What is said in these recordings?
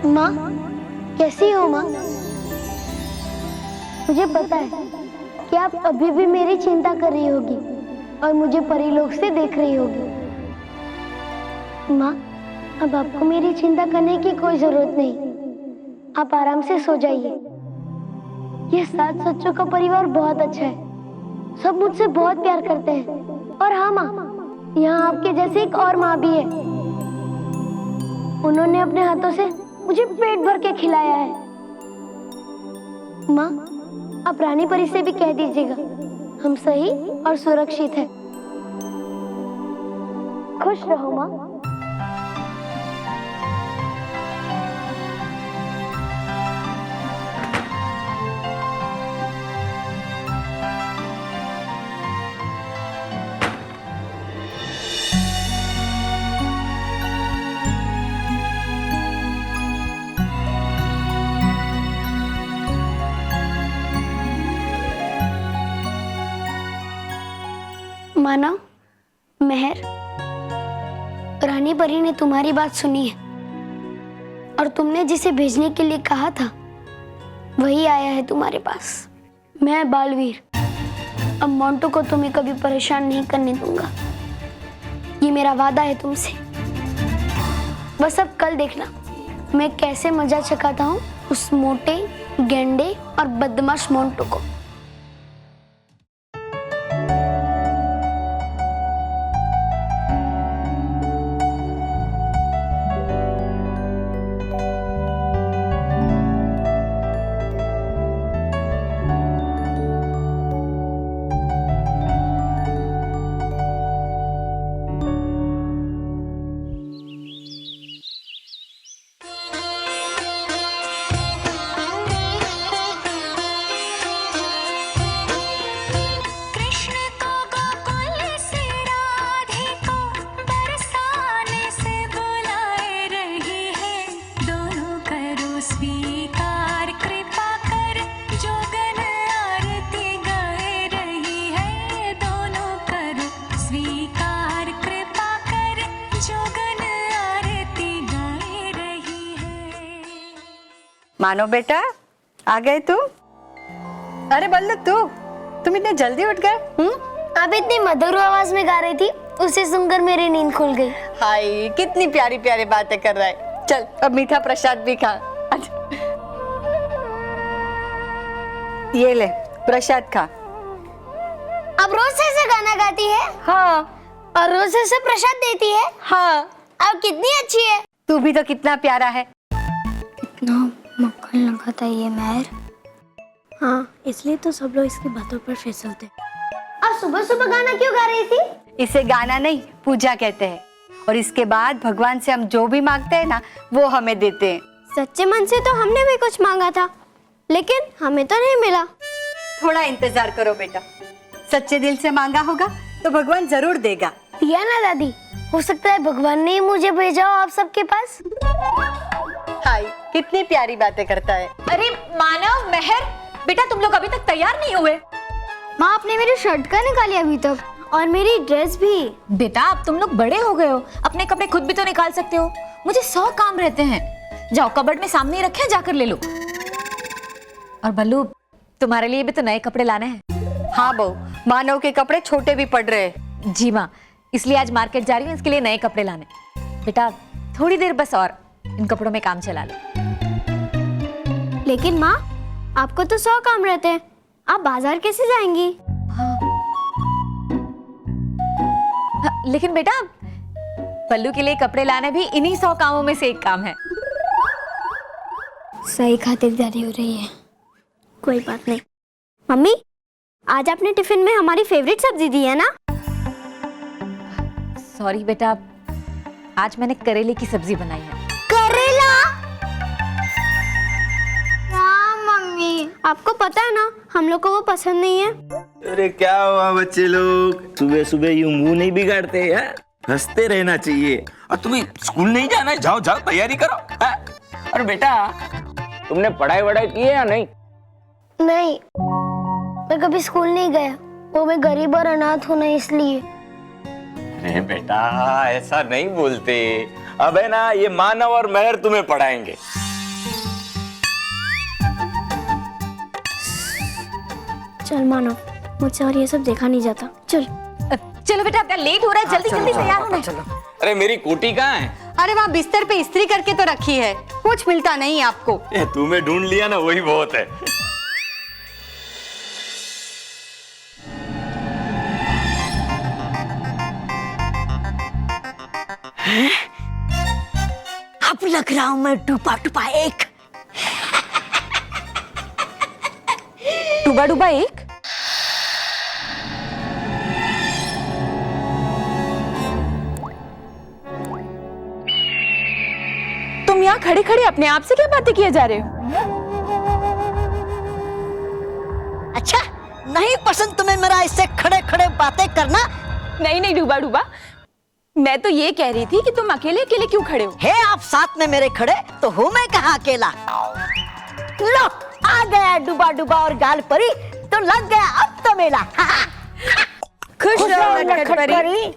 माँ, कैसी हो माँ? मुझे पता है कि आप अभी भी मेरी चिंता कर रही होगी और मुझे परीलोक से देख रही होगी। माँ, अब आपको मेरी चिंता करने की कोई जरूरत नहीं। आप आराम से सो जाइए। ये 7 सच्चों का परिवार बहुत अच्छा है। सब मुझसे बहुत प्यार करते हैं। और हाँ माँ, यहाँ आपके जैसे एक और माँ भी है। उन्होंने अपने हाथों से मुझे पेट भर के खिलाया है। माँ, आप रानी परी से भी कह दीजिएगा, हम सही और सुरक्षित हैं। खुश रहो माँ। माना, मेहर, रानी परी ने तुम्हारी बात सुनी है और तुमने जिसे भेजने के लिए कहा था वही आया है तुम्हारे पास। मैं बालवीर अब मोंटू को तुम्हें कभी परेशान नहीं करने दूंगा। ये मेरा वादा है तुमसे। बस अब कल देखना मैं कैसे मजा चखाता हूँ उस मोटे, गेंडे और बदमाश मोंटू को। मानो बेटा, आ गए तुम? अरे बल्लू, तुम इतने जल्दी उठ गए? आप इतनी मधुर आवाज में गा रही थी, उसे सुनकर मेरी नींद खुल गई। हाय, कितनी प्यारी प्यारी बातें कर रहा है। चल अब मीठा प्रसाद भी खा। ये ले प्रसाद खा। अब रोज ऐसे गाना गाती है? हाँ। और रोज ऐसे प्रसाद देती है? हाँ। अब कितनी अच्छी है। तू भी तो कितना प्यारा है। कितना मक्खन लगा था ये मेहर। हाँ, इसलिए तो सब लोग इसकी बातों पर फिसलते। अब सुबह सुबह गाना क्यों गा रही थी? इसे गाना नहीं, पूजा कहते हैं। और इसके बाद भगवान से हम जो भी मांगते हैं ना, वो हमें देते हैं। सच्चे मन से तो हमने भी कुछ मांगा था, लेकिन हमें तो नहीं मिला। थोड़ा इंतजार करो बेटा, सच्चे दिल से मांगा होगा तो भगवान जरूर देगा। दिया ना दादी, हो सकता है भगवान ने मुझे भेजा हो आप सबके पास। हाय, कितनी प्यारी बातें करता है। अरे मानव, मेहर, बेटा तुम लोग अभी तक तैयार नहीं हुए। माँ, आपने मेरी शर्ट का निकाली अभी तक, और मेरी ड्रेस भी। बेटा अब तुम लोग बड़े हो गए हो, अपने कपड़े खुद भी तो निकाल सकते हो। मुझे 100 काम रहते हैं। जाओ कबर्ड में सामने रखे हैं, जाकर ले लो। और बल्लू, तुम्हारे लिए भी तो नए कपड़े लाने हैं। हाँ बहू, मानव के कपड़े छोटे भी पड़ रहे हैं। जी माँ, इसलिए आज मार्केट जा रही हूँ इसके लिए नए कपड़े लाने। बेटा थोड़ी देर बस और इन कपड़ों में काम चला लो। लेकिन माँ, आपको तो 100 काम रहते हैं, आप बाजार कैसे जाएंगी? हाँ, लेकिन बेटा पल्लू के लिए कपड़े लाने भी इन्हीं 100 कामों में से एक काम है। सही खातिरदारी हो रही है। कोई बात नहीं। मम्मी, आज आपने टिफिन में हमारी फेवरेट सब्जी दी है ना? सॉरी बेटा, आज मैंने करेले की सब्जी बनाई है। करेला? हाँ मम्मी, आपको पता है ना हम लोग को वो पसंद नहीं है। अरे क्या हुआ बच्चे लोग, सुबह सुबह यूं मुंह नहीं बिगाड़ते हैं, हंसते रहना चाहिए। और तुम्हें स्कूल नहीं जाना है, जाओ जाओ तैयारी करो। अरे बेटा, तुमने पढ़ाई वढ़ाई की है या नहीं? नहीं, मैं कभी स्कूल नहीं गया। वो मैं गरीब और अनाथ हूँ ना, इसलिए। अरे बेटा ऐसा नहीं बोलते। अब है ना, ये मानव और मेहर तुम्हें पढ़ाएंगे। चल मानो, मुझसे और ये सब देखा नहीं जाता। चल चलो बेटा, अपना लेट हो रहा है, जल्दी जल्दी तैयार होना है। अरे मेरी कोटी कहाँ है? अरे वहाँ बिस्तर पे इस्त्री करके तो रखी है, कुछ मिलता नहीं आपको। तुम्हें ढूंढ लिया ना, वही बहुत है। अब लग रहा हूं मैं डूबा डूबा एक। डूबा डूबा एक? तुम यहाँ खड़े खड़े अपने आप से क्या बातें किए जा रहे हो? अच्छा, नहीं पसंद तुम्हें मेरा इससे खड़े खड़े बातें करना? नहीं नहीं डूबा डूबा, मैं तो ये कह रही थी कि तुम अकेले अकेले क्यों खड़े हो? है आप साथ में मेरे खड़े तो हूँ मैं कहाँ अकेला। लो आ गया डूबा डूबा और गाल परी, तो लग गया अब तो मेला। खुश रहो नटखट परी,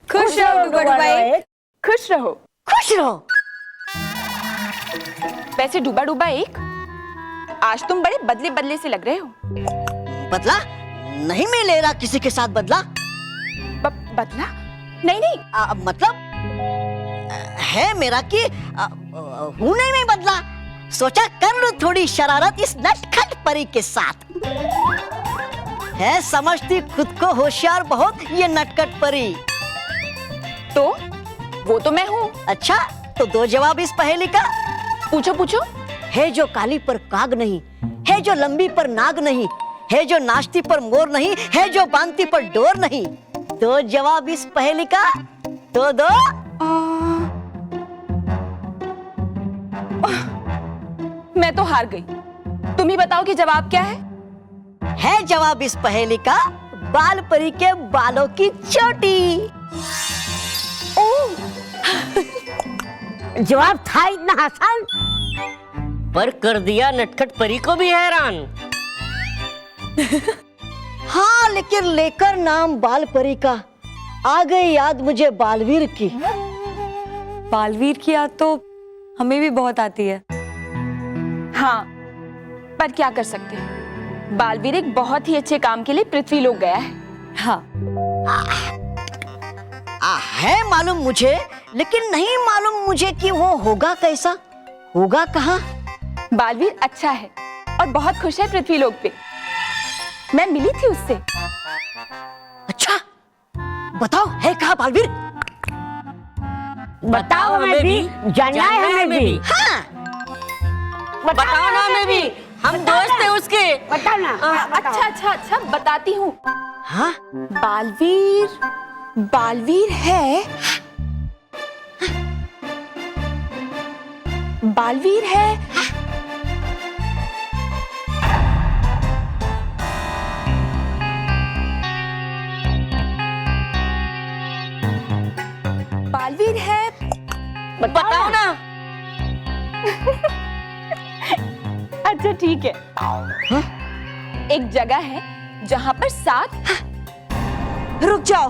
खुश रहो डूबा डूबा एक, खुश रहो। खुश रहो। वैसे डूबा डूबा एक, आज तुम बड़े बदले बदले से लग रहे हो। बदला नहीं, मैं ले रहा किसी के साथ बदला। बदला? नहीं नहीं, मतलब है मेरा कि हूँ नहीं मैं बदला। सोचा कर लो थोड़ी शरारत इस नटखट परी के साथ। है समझती खुद को होशियार बहुत ये नटखट परी। तो वो तो मैं हूँ। अच्छा, तो दो जवाब इस पहेली का। पूछो पूछो। है जो काली पर काग नहीं, है जो लंबी पर नाग नहीं, है जो नाचती पर मोर नहीं, है जो बांधती पर डोर नहीं। दो जवाब इस पहेली का तो दो। मैं तो हार गई, तुम ही बताओ कि जवाब क्या है? है जवाब इस पहेली का बाल परी के बालों की चोटी। जवाब था इतना आसान, पर कर दिया नटखट परी को भी हैरान। हाँ, लेकिन लेकर नाम बाल परी का आ गई याद मुझे बालवीर की। बालवीर की याद तो हमें भी बहुत आती है। हाँ, पर क्या कर सकते हैं, बालवीर एक बहुत ही अच्छे काम के लिए पृथ्वी लोक गया है। हाँ, है मालूम मुझे, लेकिन नहीं मालूम मुझे कि वो होगा कैसा, होगा कहाँ। बालवीर अच्छा है और बहुत खुश है पृथ्वी लोक पे। मैं मिली थी उससे। अच्छा, बताओ है कहाँ बालवीर? बताओ हमें भी, जानना है हमें भी। हाँ, बताओ ना हमें भी, हम दोस्त हैं उसके। बता ना। अच्छा अच्छा अच्छा, बताती हूँ। हाँ, बालवीर, बालवीर है, बालवीर है। बालवीर है, बताओ ना। अच्छा ठीक है। एक जगह है जहां पर 7। रुक जाओ।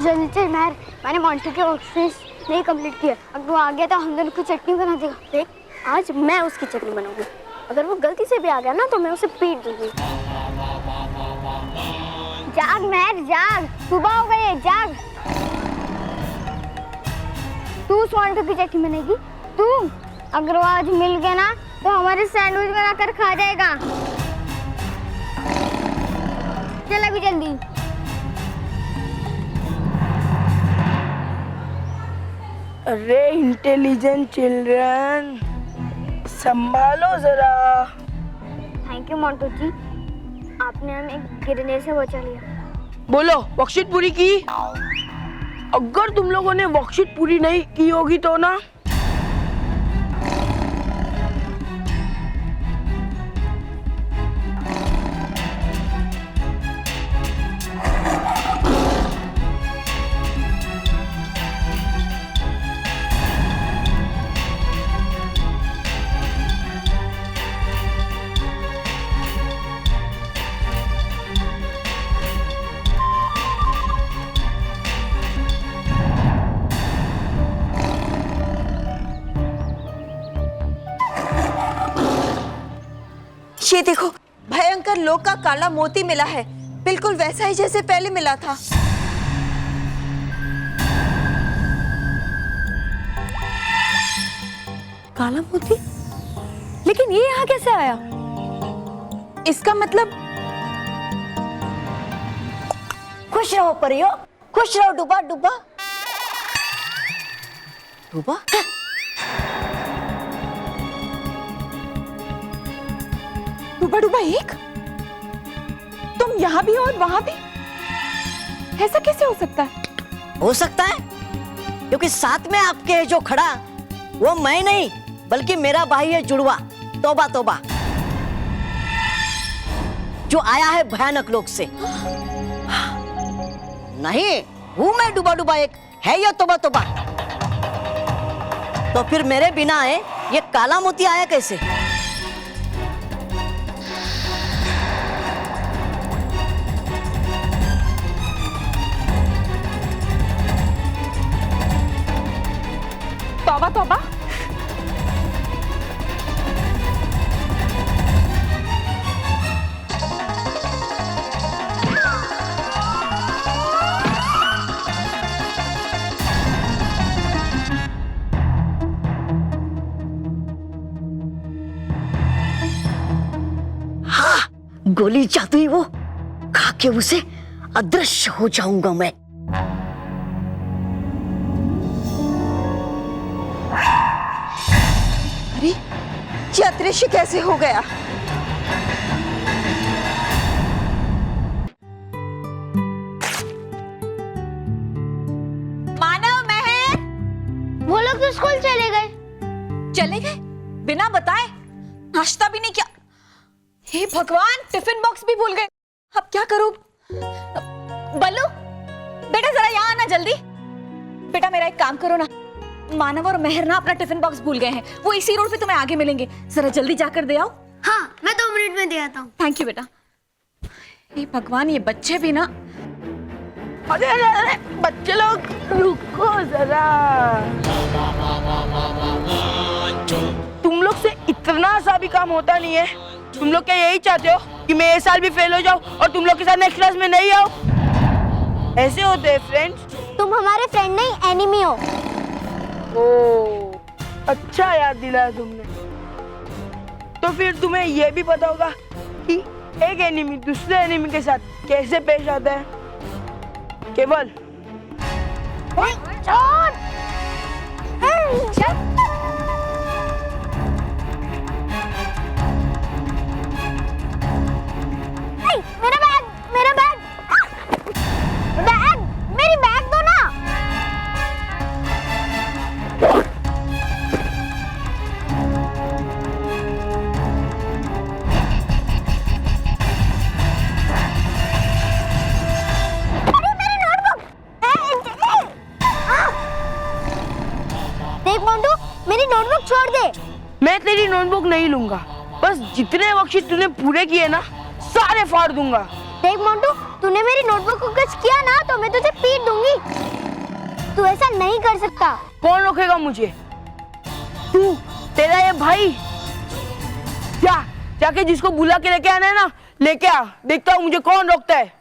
जल्दी चल महर, मैंने मोंटी के ऑफिस नहीं कंप्लीट किया। अगर वो आ गया तो हम दोनों की चटनी बना देगा। देख, आज मैं उसकी चटनी बनाऊंगी। अगर वो गलती से भी आ गया ना तो मैं उसे पीट दूंगी। जाग महर जाग, सुबह हो गई है, जाग। तू मोंटी की चटनी बनेगी तू। अगर वो आज मिल गया ना तो हमारे सैंडविच बनाकर खा जाएगा। चल अभी जल्दी। अरे इंटेलिजेंट चिल्ड्रन, संभालो जरा। थैंक यू मोंटू जी, आपने हमें गिरने से बचा लिया। बोलो, वर्कशीट पूरी की? अगर तुम लोगों ने वर्कशीट पूरी नहीं की होगी तो ना ये देखो, भयंकर लोक का काला मोती मिला है, बिल्कुल वैसा ही जैसे पहले मिला था। काला मोती? लेकिन ये यहाँ कैसे आया? इसका मतलब खुश रहो परियो, खुश रहो डूबा डूबा डूबा। डूबा डूबा एक? तुम यहाँ भी हो और वहां भी? ऐसा कैसे हो सकता है? हो सकता है क्योंकि साथ में आपके जो खड़ा वो मैं नहीं बल्कि मेरा भाई है जुड़वा, तौबा तौबा, जो आया है भयानक लोक से। नहीं हूं मैं डूबा डूबा एक, है ये तौबा तौबा। तो फिर मेरे बिना आए ये काला मोती आया कैसे? तौबा तौबा। गोली जादुई वो, खा के उसे अदृश्य हो जाऊंगा मैं। अरे ये अदृश्य कैसे हो गया? मानव, महर, वो लोग तो स्कूल चले गए। चले गए बिना बताए? नाश्ता भी नहीं किया? हे भगवान, टिफिन बॉक्स भी भूल गए। अब क्या करूं? बल्लू बेटा जरा यहाँ आना जल्दी। बेटा मेरा एक काम करो ना, मानव और मेहर ना अपना टिफिन बॉक्स भूल गए हैं, वो इसी रोड पे तुम्हें आगे मिलेंगे, जरा जल्दी जाकर दे आओ। हाँ, मैं 2 मिनट में दे आता हूँ। थैंक यू बेटा। हे भगवान, ये बच्चे भी ना। अरे अरे अरे बच्चे लोग रुको जरा, तुम लोग से इतना सा भी काम होता नहीं है। तुम लोग क्या यही चाहते हो कि मैं ये साल भी फेल हो जाऊं और तुम लोग के साथ नेक्स्ट क्लास में नहीं आऊं? ऐसे होते हैं फ्रेंड्स। तुम हमारे फ्रेंड नहीं, एनिमी हो। ओ, अच्छा याद दिलाया तुमने। तो फिर तुम्हें यह भी पता होगा कि एक एनिमी दूसरे एनिमी के साथ कैसे पेश आता है। केवल मेरा बैग, मेरा बैग, बैग, मेरी बैग दो ना। अरे मेरी नोटबुक। देख मोंटू, मेरी नोटबुक छोड़ दे। मैं तेरी नोटबुक नहीं लूंगा, बस जितने वर्कशीट तूने पूरे किए ना सारे फाड़ दूंगा। देख मोंटू, तूने मेरी नोटबुक को कुछ किया ना तो मैं तुझे पीट दूंगी। तू ऐसा नहीं कर सकता। कौन रोकेगा मुझे? तू, तेरा ये भाई। जाके जिसको बुला के लेके आना है ना लेके आ, देखता हूँ मुझे कौन रोकता है।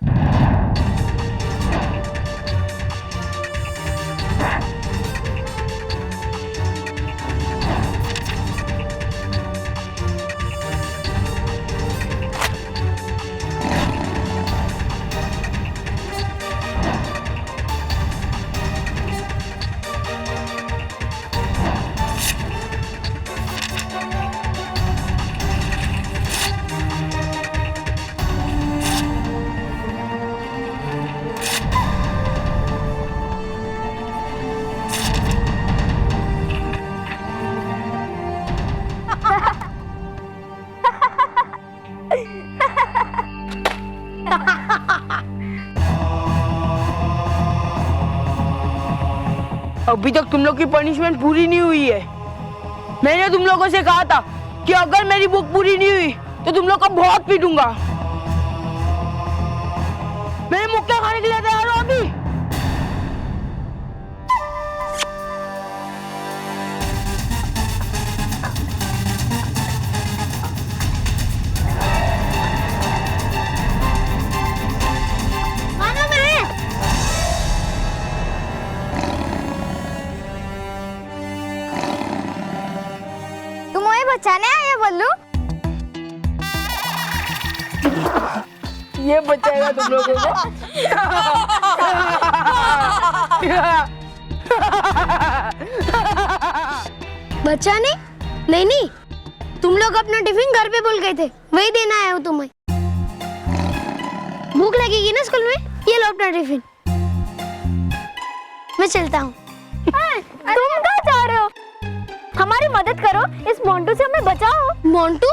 अभी तक तुम लोग की पनिशमेंट पूरी नहीं हुई है। मैंने तुम लोगों से कहा था कि अगर मेरी बुक पूरी नहीं हुई तो तुम लोग को बहुत पीटूंगा। मेरे मुक्का खाने के लिए तैयार हो अभी? ये बचाएगा तुम लोगों को। बचाने? नहीं, तुम लोग अपना टिफिन घर पे भूल गए थे, वही देना आया हूँ तुम्हें। भूख लगेगी ना स्कूल में, ये लो अपना टिफिन। मैं चलता हूँ। तुम कहाँ जा रहे हो? हमारी मदद करो, इस मोंटू से हमें बचाओ। मोंटू?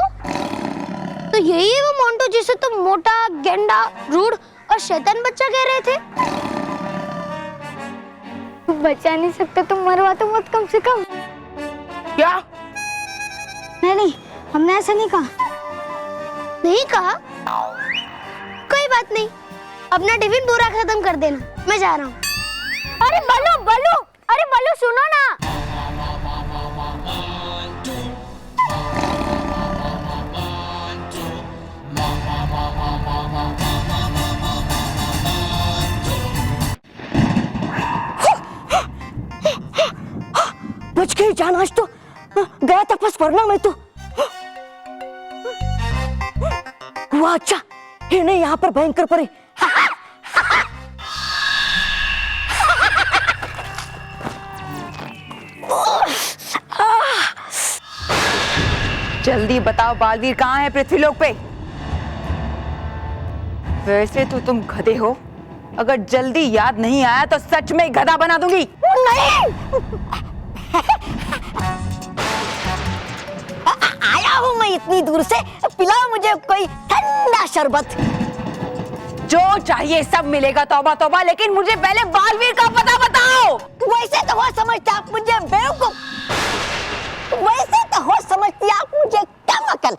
तो यही है वो मोंटू जिसे तुम मोटा, गेंडा, रूड और शैतान बच्चा कह रहे थे? बचा नहीं सकता तो मरवा तो मत कम से कम। क्या? नहीं, हमने ऐसा नहीं कहा। नहीं कहा? कोई बात नहीं, अपना टिफिन पूरा खत्म कर देना, मैं जा रहा हूँ। अरे बल्लू सुनो ना। बच गई जान, आज तो गया था फंस वरना मैं तो। हुआ अच्छा, ये नहीं यहाँ पर भयंकर पड़े। जल्दी बताओ बालवीर कहाँ है पृथ्वीलोक पे? वैसे तो तुम गधे हो, अगर जल्दी याद नहीं आया तो सच में गधा बना दूंगी। नहीं, आया हूँ मैं इतनी दूर से, पिलाओ मुझे कोई ठंडा शरबत। जो चाहिए सब मिलेगा, तौबा तौबा, लेकिन मुझे पहले बालवीर का पता बताओ। वैसे तो हो समझते आप मुझे बेवकूफ, वैसे तो हो समझती आप मुझे कम अकल,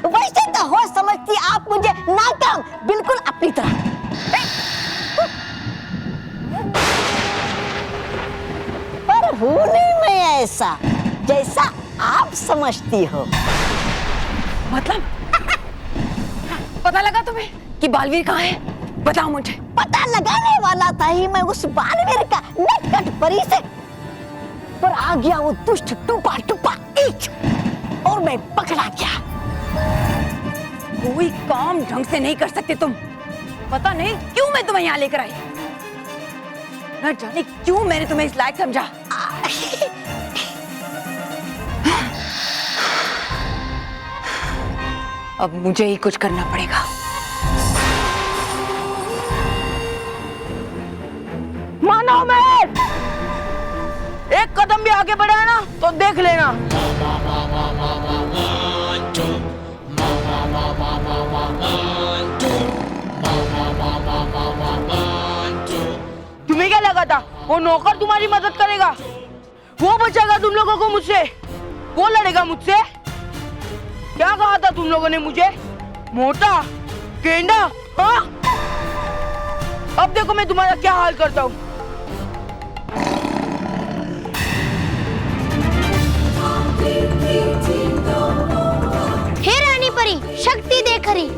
वैसे तो हो समझती आप मुझे नाकाम, बिल्कुल अपनी तरह। पर हूँ नहीं मैं ऐसा जैसा आप समझती हो। मतलब पता लगा तुम्हें कि बालवीर कहाँ है? बताओ मुझे। पता लगाने वाला था ही मैं उस बालवीर का नटखट परी से, पर आ गया वो दुष्ट टुपा ईच और मैं पकड़ा गया। कोई काम ढंग से नहीं कर सकते तुम। पता नहीं क्यों मैं तुम्हें यहाँ लेकर आई, न जाने क्यों मैंने तुम्हें इस लायक समझा। अब मुझे ही कुछ करना पड़ेगा। मानो मैं एक कदम भी आगे बढ़ा ना तो देख लेना। तुम्हें क्या लगा था वो नौकर तुम्हारी मदद करेगा? वो बचाएगा तुम लोगों को मुझसे, वो लड़ेगा मुझसे? क्या कहा था तुम लोगों ने मुझे? मोटा, गेंडा, हाँ? अब देखो मैं तुम्हारा क्या हाल करता हूँ। हे रानी परी, शक्ति दे खरी,